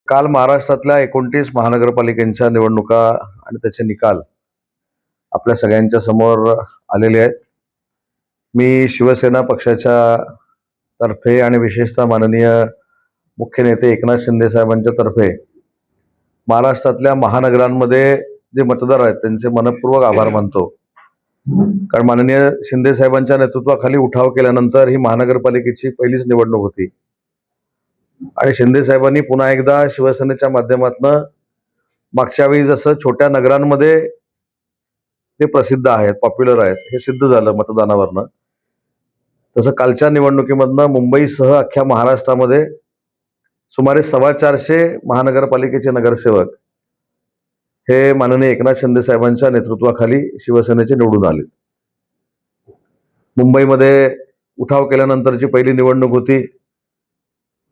काल महाराष्ट्रातल्या 29 महानगरपालिकांच्या निवडणुका आणि त्याचे निकाल आपल्या सगळ्यांच्या समोर आलेले आहेत. मी शिवसेना पक्षाच्या तर्फे आणि विशेषतः माननीय मुख्य नेते एकनाथ शिंदे साहेबांच्या तर्फे महाराष्ट्रातल्या महानगरांमध्ये जे मतदार आहेत त्यांचे मनपूर्वक आभार मानतो. कारण माननीय शिंदे साहेबांच्या नेतृत्वाखाली उठाव केल्यानंतर ही महानगरपालिकेची पहिलीच निवडणूक होती आणि शिंदे साहेबांनी पुन्हा एकदा शिवसेनेच्या माध्यमातून मागच्या वेळी जसं छोट्या नगरांमध्ये ते प्रसिद्ध आहेत, पॉप्युलर आहेत, हे सिद्ध झालं मतदानावरनं, तसं कालच्या निवडणुकीमधनं मुंबईसह अख्ख्या महाराष्ट्रामध्ये सुमारे 425 महानगरपालिकेचे नगरसेवक हे माननीय एकनाथ शिंदे साहेबांच्या नेतृत्वाखाली शिवसेनेचे निवडून आले. मुंबईमध्ये उठाव केल्यानंतरची पहिली निवडणूक होती.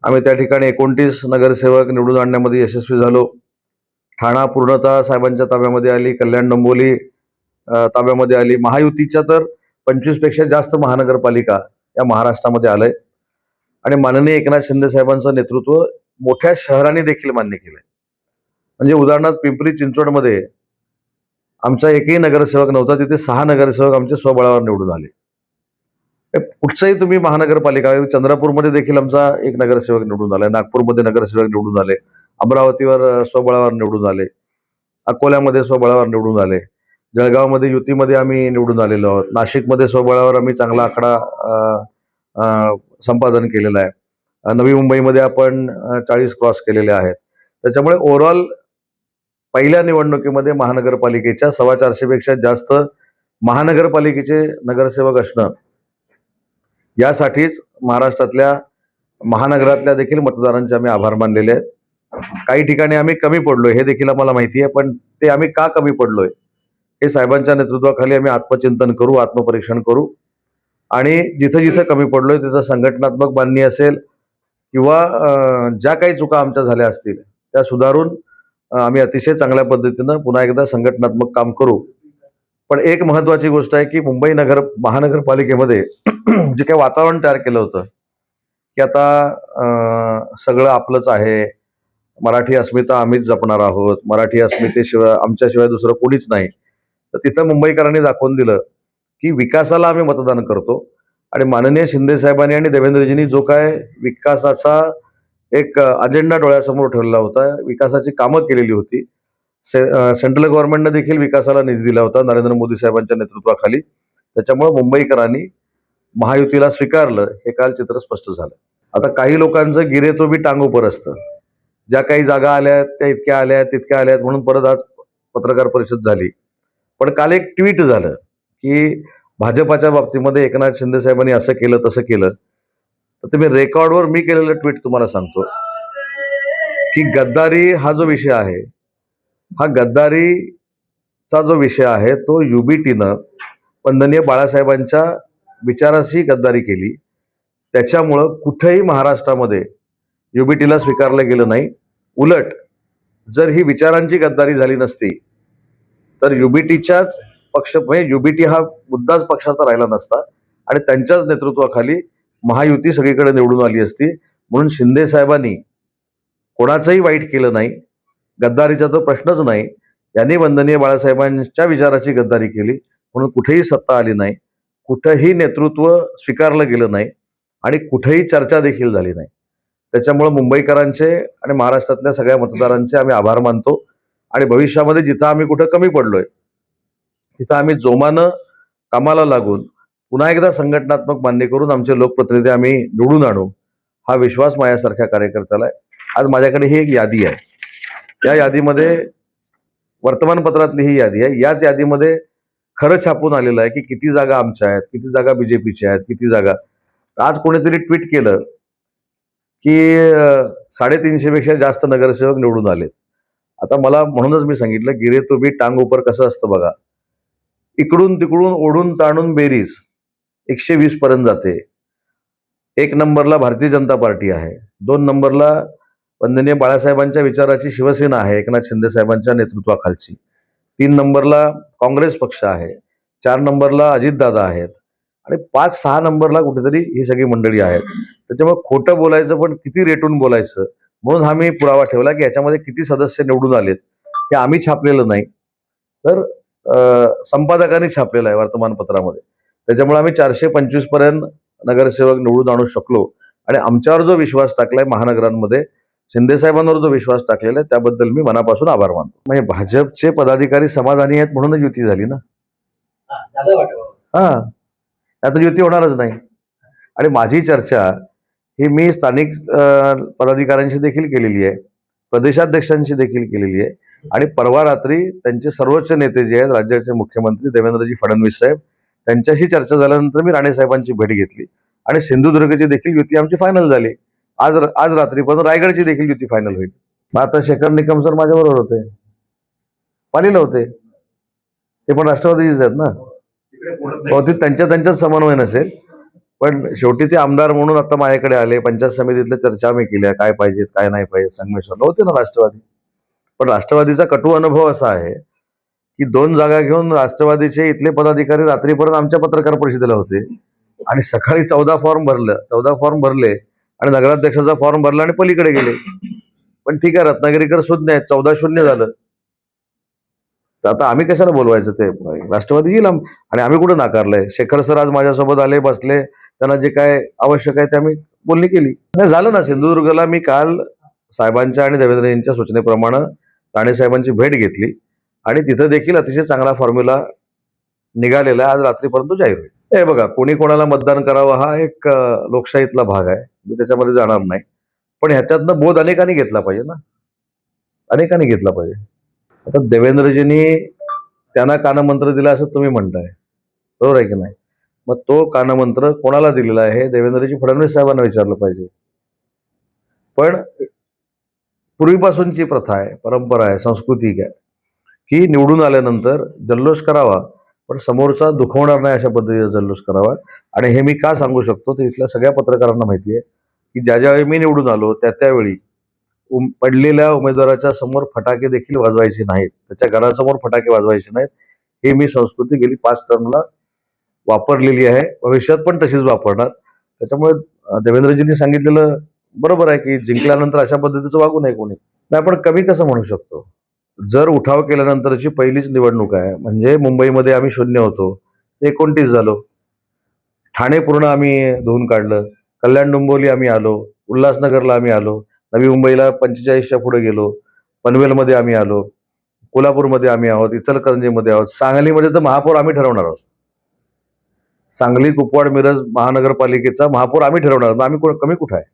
आम्ही त्या ठिकाणी 29 नगरसेवक निवडून आणण्यामध्ये यशस्वी झालो. ठाणा पूर्णतः साहेबांच्या ताब्यामध्ये आली, कल्याण डोंबिवली ताब्यामध्ये आली. महायुतीच्या तर 25 पेक्षा जास्त महानगरपालिका या महाराष्ट्रामध्ये आलंय आणि माननीय एकनाथ शिंदे साहेबांचं नेतृत्व मोठ्या शहरांनी देखील मान्य केलंय. म्हणजे उदाहरणार्थ पिंपरी चिंचवडमध्ये आमचा एकही नगरसेवक नव्हता, तिथे 6 नगरसेवक आमचे स्वबळावर निवडून आले. कुठचंही तुम्ही महानगरपालिका, चंद्रपूरमध्ये देखील आमचा एक नगरसेवक निवडून आलाय, नागपूरमध्ये नगरसेवक निवडून आले, अमरावतीवर स्वबळावर निवडून आले, अकोल्यामध्ये स्वबळावर निवडून आले, जळगावमध्ये युतीमध्ये आम्ही निवडून आलेलो आहोत, नाशिकमध्ये स्वबळावर आम्ही चांगला आकडा संपादन केलेला आहे, नवी मुंबईमध्ये आपण 40 क्रॉस केलेले आहेत. त्याच्यामुळे ओव्हरऑल पहिल्या निवडणुकीमध्ये महानगरपालिकेच्या 425 पेक्षा जास्त महानगरपालिकेचे नगरसेवक असणं, यासाठीच महाराष्ट्रातल्या महानगरातल्या देखील मतदारांचे आम्ही आभार मानलेले आहेत. काही ठिकाणी आम्ही कमी पडलोय हे देखील आम्हाला माहिती आहे, पण ते आम्ही का कमी पडलोय हे साहेबांच्या नेतृत्वाखाली आम्ही आत्मचिंतन करू, आत्मपरीक्षण करू आणि जिथं जिथं कमी पडलोय तिथं संघटनात्मक बांधणी असेल किंवा ज्या काही चुका आमच्या झाल्या असतील त्या सुधारून आम्ही अतिशय चांगल्या पद्धतीनं पुन्हा एकदा संघटनात्मक काम करू. पण एक महत्वाची गोष्ट आहे की मुंबई महानगरपालिकेमध्ये जे काही वातावरण तयार केलं होतं की आता सगळं आपलंच आहे, मराठी अस्मिता आम्हीच जपणार आहोत, मराठी अस्मितेशिवाय आमच्याशिवाय दुसरं कोणीच नाही, तर तिथं मुंबईकरांनी दाखवून दिलं की विकासाला आम्ही मतदान करतो. आणि माननीय शिंदे साहेबांनी आणि देवेंद्रजींनी जो काय विकासाचा एक अजेंडा डोळ्यासमोर ठेवलेला होता, विकासाची कामं केलेली होती, सेंट्रल गव्हर्नमेंटने देखील विकासाला निधी दिला होता नरेंद्र मोदी साहेबांच्या नेतृत्वाखाली, त्याच्यामुळे मुंबईकरांनी महायुतीला स्वीकारलं हे काल चित्र स्पष्ट झालं. आता काही लोकांचं गिरे तो बी टांग ऊपर असतं, ज्या काही जागा आल्यात त्या इतक्या आल्यात तितक्या आल्यात म्हणून परत आज पत्रकार परिषद झाली. पण काल एक ट्विट झालं की भाजपाच्या बाबतीमध्ये एकनाथ शिंदे साहेबांनी असं केलं तसं केलं. तर तुम्ही रेकॉर्डवर मी केलेलं ट्विट तुम्हाला सांगतो की गद्दारी हा जो विषय आहे, हा गद्दारीचा जो विषय आहे तो युबीटीनं वंदनीय बाळासाहेबांच्या विचाराशी गद्दारी केली. त्याच्यामुळं कुठेही महाराष्ट्रामध्ये युबीटीला स्वीकारलं गेलं नाही. उलट जर ही विचारांची गद्दारी झाली नसती तर युबीटीच्याच पक्ष म्हणजे युबीटी हा मुद्दाच पक्षाचा राहिला नसता आणि त्यांच्याच नेतृत्वाखाली महायुती सगळीकडे निवडून आली असती. म्हणून शिंदे साहेबांनी कोणाचंही वाईट केलं नाही, गद्दारीचा तो प्रश्नच नाही. यांनी वंदनीय बाळासाहेबांच्या विचाराची गद्दारी केली म्हणून कुठेही सत्ता आली नाही, कुठेही नेतृत्व स्वीकारलं गेलं नाही आणि कुठेही चर्चा देखील झाली नाही. त्याच्यामुळे मुंबईकरांचे आणि महाराष्ट्रातल्या सगळ्या मतदारांचे आम्ही आभार मानतो आणि भविष्यामध्ये जिथं आम्ही कुठं कमी पडलोय तिथं आम्ही जोमानं कामाला लागून पुन्हा एकदा संघटनात्मक मान्य करून आमचे लोकप्रतिनिधी आम्ही निवडून आणू हा विश्वास माझ्यासारख्या कार्यकर्त्याला आहे. आज माझ्याकडे ही एक यादी आहे, या यादीमध्ये वर्तमानपत्रातली ही यादी आहे. याच यादीमध्ये खरं छापून आलेलं आहे की किती जागा आमच्या आहेत, किती जागा बीजेपीच्या आहेत, किती जागा. आज कोणीतरी ट्विट केलं की 350 पेक्षा जास्त नगरसेवक निवडून आले. आता मला म्हणूनच मी सांगितलं गिरे तो बी टांग उपर कसं असतं बघा. इकडून तिकडून ओढून ताणून बेरीज 120 पर्यंत जाते. 1 नंबरला भारतीय जनता पार्टी आहे, 2 नंबरला वंदनीय बाळासाहेबांच्या विचाराची शिवसेना आहे एकनाथ शिंदे साहेबांच्या नेतृत्वाखालची, 3 नंबरला काँग्रेस पक्ष आहे, 4 नंबरला अजितदादा आहेत आणि 5-6 नंबरला कुठेतरी ही सगळी मंडळी आहेत. त्याच्यामुळे खोटं बोलायचं पण किती रेटून बोलायचं, म्हणून हा मी पुरावा ठेवला की याच्यामध्ये किती सदस्य निवडून आलेत हे आम्ही छापलेलं नाही, तर संपादकांनी छापलेलं आहे वर्तमानपत्रामध्ये. त्याच्यामुळे आम्ही 425 पर्यंत नगरसेवक निवडून आणू शकलो. आणि आमच्यावर जो विश्वास टाकलाय महानगरांमध्ये, शिंदे साहेबांवर जो विश्वास टाकलेला आहे, त्याबद्दल मी मनापासून आभार मानतो. म्हणजे भाजपचे पदाधिकारी समाधानी आहेत म्हणूनच युती झाली ना. हा, आता युती होणारच नाही. आणि माझी चर्चा ही मी स्थानिक पदाधिकाऱ्यांशी देखील केलेली आहे, प्रदेशाध्यक्षांशी देखील केलेली आहे. आणि परवा रात्री त्यांचे सर्वोच्च नेते जे आहेत, राज्याचे मुख्यमंत्री देवेंद्रजी फडणवीस साहेब, त्यांच्याशी चर्चा झाल्यानंतर मी राणे साहेबांची भेट घेतली आणि सिंधुदुर्गची देखील युती आमची फायनल झाली. आज रात्रीपर्यंत रायगडची देखील युती फायनल होईल. मग आता शेखर निकम सर माझ्याबरोबर होते, पालीला होते, ते पण राष्ट्रवादीचेच आहेत ना. बहुतेक त्यांच्यात समन्वय नसेल, पण शेवटी ते आमदार म्हणून आता माझ्याकडे आले. पंचायत समितीतल्या चर्चा आम्ही केल्या, काय पाहिजे काय नाही पाहिजे. संगमेश्वरला होते ना राष्ट्रवादी, पण राष्ट्रवादीचा कटू अनुभव असा आहे की 2 जागा घेऊन राष्ट्रवादीचे इथले पदाधिकारी रात्रीपर्यंत आमच्या पत्रकार परिषदेला होते आणि सकाळी 14 फॉर्म भरले आणि नगराध्यक्षाचा फॉर्म भरला आणि पलीकडे गेले. पण ठीक आहे, रत्नागिरीकर शून्य आहेत, 14-0 झालं. तर आता आम्ही कशाला बोलवायचं, ते राष्ट्रवादी येईल. आणि आम्ही कुठं नाकारलंय. शेखर सर आज माझ्यासोबत आले, बसले, त्यांना जे काय आवश्यक आहे ते आम्ही बोलणी केली. नाही झालं ना. सिंधुदुर्गला मी काल साहेबांच्या आणि देवेंद्रजींच्या सूचनेप्रमाणे राणे साहेबांची भेट घेतली आणि तिथं देखील अतिशय चांगला फॉर्म्युला निघालेला आज रात्रीपर्यंत जाहीर होईल. हे बघा, कोणी कोणाला मतदान करावं हा एक लोकशाहीतला भाग आहे, मी त्याच्यामध्ये जाणार नाही. पण ह्याच्यातनं बोध अनेकांनी घेतला पाहिजे ना, अनेकांनी घेतला पाहिजे. आता देवेंद्रजींनी त्यांना कानमंत्र दिला असं तुम्ही म्हणताय, बरोबर आहे की नाही? मग तो कानमंत्र कोणाला दिलेला आहे, देवेंद्रजी फडणवीस साहेबांना विचारलं पाहिजे. पण पूर्वीपासूनची प्रथा आहे, परंपरा आहे, संस्कृती आहे की निवडून आल्यानंतर जल्लोष करावा, पण समोरचा दुखवणार नाही अशा पद्धतीचा जल्लोष करावा. आणि हे मी का सांगू शकतो, तर इथल्या सगळ्या पत्रकारांना माहिती आहे की ज्यावेळी मी निवडून आलो त्यावेळी पडलेल्या उमेदवाराच्या समोर फटाके देखील वाजवायचे नाहीत, त्याच्या घरासमोर फटाके वाजवायचे नाहीत. हे मी संस्कृती गेली 5 टर्मला वापरलेली आहे, भविष्यात पण तशीच वापरणार. त्याच्यामुळे देवेंद्रजींनी सांगितलेलं बरोबर आहे की जिंकल्यानंतर अशा पद्धतीचं वागू नये कोणी. नाही, पण कमी कसं म्हणू शकतो? जर उठाव केल्यानंतरची पहिलीच निवडणूक आहे, म्हणजे मुंबईमध्ये आम्ही 0 होतो, 29 झालो. ठाणे पूर्ण आम्ही धुवून काढलं, कल्याण डोंबिवली आम्ही आलो, उल्हासनगरला आम्ही आलो, नवी मुंबईला 45च्या पुढे गेलो, पनवेलमध्ये आम्ही आलो, कोल्हापूरमध्ये आम्ही आहोत, इचलकरंजीमध्ये आहोत, सांगलीमध्ये तर महापौर आम्ही ठरवणार आहोत. सांगली, कुपवाड, मिरज महानगरपालिकेचा महापौर आम्ही ठरवणार आहोत. आम्ही कमी कुठं आहे?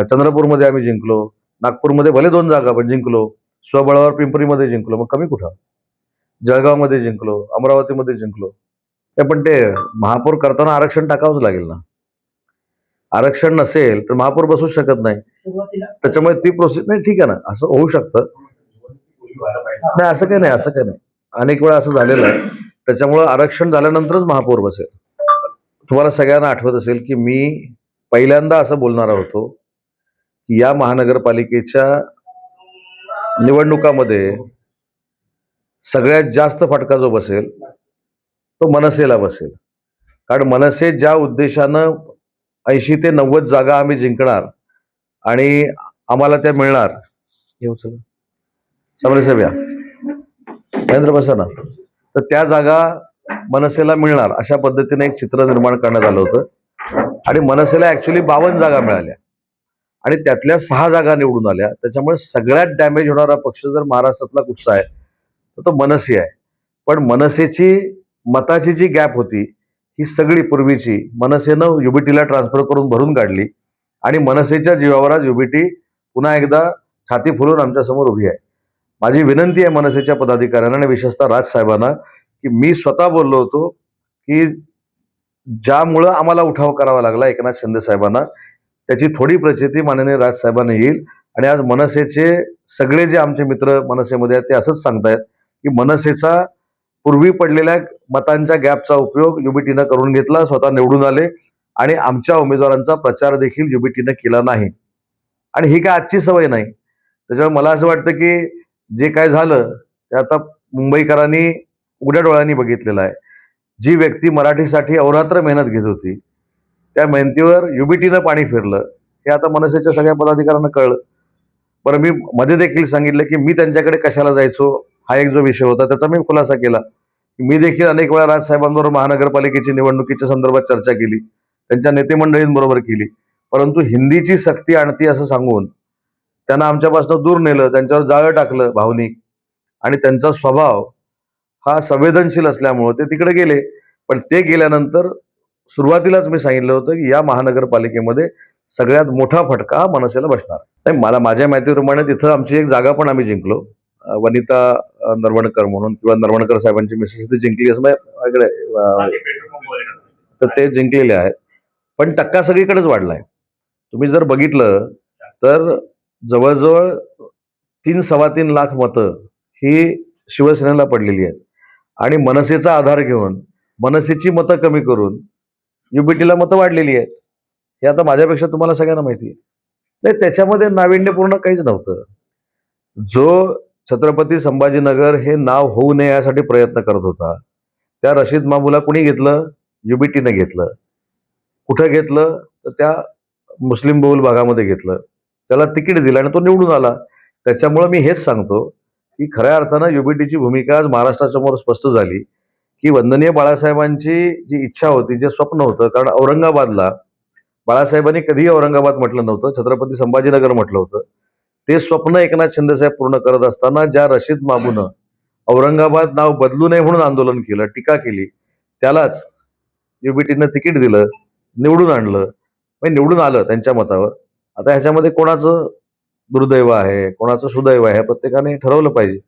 चंद्रपूरमध्ये आम्ही जिंकलो, नागपूरमध्ये भले 2 जागा पण जिंकलो, स्वबळावर पिंपरीमध्ये जिंकलो, मग कमी कुठं? जळगावमध्ये जिंकलो, अमरावतीमध्ये जिंकलो. पण ते महापौर करताना आरक्षण टाकावंच लागेल ना. आरक्षण नसेल तर महापौर बसूच शकत नाही. त्याच्यामुळे ती प्रोसेस नाही. ठीक आहे ना, असं होऊ शकतं. नाही, असं काही नाही. अनेक वेळा असं झालेलं आहे. त्याच्यामुळे आरक्षण झाल्यानंतरच महापौर बसेल. तुम्हाला सगळ्यांना आठवत असेल की मी पहिल्यांदा असं बोलणार होतो की या महानगरपालिकेच्या निवडणुकामध्ये सगळ्यात जास्त फटका जो बसेल तो मनसेला बसेल. कारण मनसे ज्या उद्देशानं 80 ते 90 जागा आम्ही जिंकणार आणि आम्हाला त्या मिळणार, समोर साहेब या महेंद्र बसा ना, तर त्या जागा मनसेला मिळणार अशा पद्धतीने एक चित्र निर्माण करण्यात आलं होतं. आणि मनसेला ऍक्च्युली 52 जागा मिळाल्या आणि त्यातल्या 6 जागा निवडून आल्या. त्याच्यामुळे सगळ्यात डॅमेज होणारा पक्ष जर महाराष्ट्रातला कुठचा आहे तर तो मनसे आहे. पण मनसेची मताची जी गॅप होती ही सगळी पूर्वीची मनसेनं युबीटीला ट्रान्सफर करून भरून काढली आणि मनसेच्या जीवावर आज युबीटी पुन्हा एकदा छाती फुलून आमच्यासमोर उभी आहे. माझी विनंती आहे मनसेच्या पदाधिकाऱ्यांना आणि विशेषतः राजसाहेबांना की मी स्वतः बोललो होतो की ज्यामुळं आम्हाला उठाव करावा लागला एकनाथ शिंदे साहेबांना, त्याची थोडी प्रचिती माननीय राजसाहेबांना येईल. आणि आज मनसेचे सगळे जे आमचे मित्र मनसेमध्ये आहेत ते असंच सांगतायत की मनसेचा पूर्वी पडलेल्या मतांच्या गॅपचा उपयोग युबीटीनं करून घेतला, स्वतः निवडून आले आणि आमच्या उमेदवारांचा प्रचार देखील युबीटीनं केला नाही. आणि ही काय आजची सवय नाही. त्याच्यामुळे मला असं वाटतं की जे काय झालं ते आता मुंबईकरांनी उघड्या डोळ्यांनी बघितलेलं आहे. जी व्यक्ती मराठीसाठी अहोरात्र मेहनत घेत होती त्या मेहनतीवर युबीटीनं पाणी फिरलं हे आता मनसेच्या सगळ्या पदाधिकाऱ्यांना कळलं. बरं, मी मध्ये देखील सांगितलं की मी त्यांच्याकडे कशाला जायचो, हा एक जो विषय होता त्याचा मी खुलासा केला. मी देखील अनेक वेळा राजसाहेबांबरोबर महानगरपालिकेची निवडणुकीच्या संदर्भात चर्चा केली, त्यांच्या नेते मंडळींबरोबर केली, परंतु हिंदीची सक्ती आणती असं सांगून त्यांना आमच्यापासून दूर नेलं, त्यांच्यावर जाळं टाकलं भावनिक. आणि त्यांचा स्वभाव हा संवेदनशील असल्यामुळे ते तिकडे गेले. पण ते गेल्यानंतर सुरुवातीलाच मी सांगितलं होतं की या महानगरपालिकेमध्ये सगळ्यात मोठा फटका हा मनसेला बसणार. नाही, मला माझ्या माहितीप्रमाणे तिथं आमची एक जागा पण आम्ही जिंकलो. वनिता नरवणकर म्हणून, किंवा नरवणकर साहेबांची मिसेस ती जिंकली असं माझ्याकडे तर ते जिंकलेले आहेत. पण टक्का सगळीकडेच वाढलाय. तुम्ही जर बघितलं तर जवळजवळ 3-3.25 लाख मतं ही शिवसेनेला पडलेली आहेत. आणि मनसेचा आधार घेऊन मनसेची मतं कमी करून युबीटीला मतं वाढलेली आहेत. हे आता माझ्यापेक्षा तुम्हाला सगळ्यांना माहिती आहे. नाही, त्याच्यामध्ये नाविन्यपूर्ण काहीच नव्हतं. जो छत्रपती संभाजीनगर हे नाव होऊ नये यासाठी प्रयत्न करत होता, त्या रशीद मामूला कुणी घेतलं? युबीटीने घेतलं. कुठं घेतलं? तर त्या मुस्लिम बहुल भागामध्ये घेतलं. त्याला तिकीट दिलं आणि तो निवडून आला. त्याच्यामुळे मी हेच सांगतो की खऱ्या अर्थानं युबीटीची भूमिका आज महाराष्ट्रासमोर स्पष्ट झाली की वंदनीय बाळासाहेबांची जी इच्छा होती, जे स्वप्न होतं, कारण औरंगाबादला बाळासाहेबांनी कधीही औरंगाबाद म्हटलं नव्हतं, छत्रपती संभाजीनगर म्हटलं होतं. ते स्वप्न एकनाथ शिंदेसाहेब पूर्ण करत असताना ज्या रशीद माबूनं औरंगाबाद नाव बदलू नये म्हणून आंदोलन केलं, टीका केली, त्यालाच युबीटीनं तिकीट दिलं, निवडून आणलं. निवडून आलं त्यांच्या मतावर. आता ह्याच्यामध्ये कोणाचं दुर्दैव आहे, कोणाचं सुदैव आहे, प्रत्येकाने ठरवलं पाहिजे.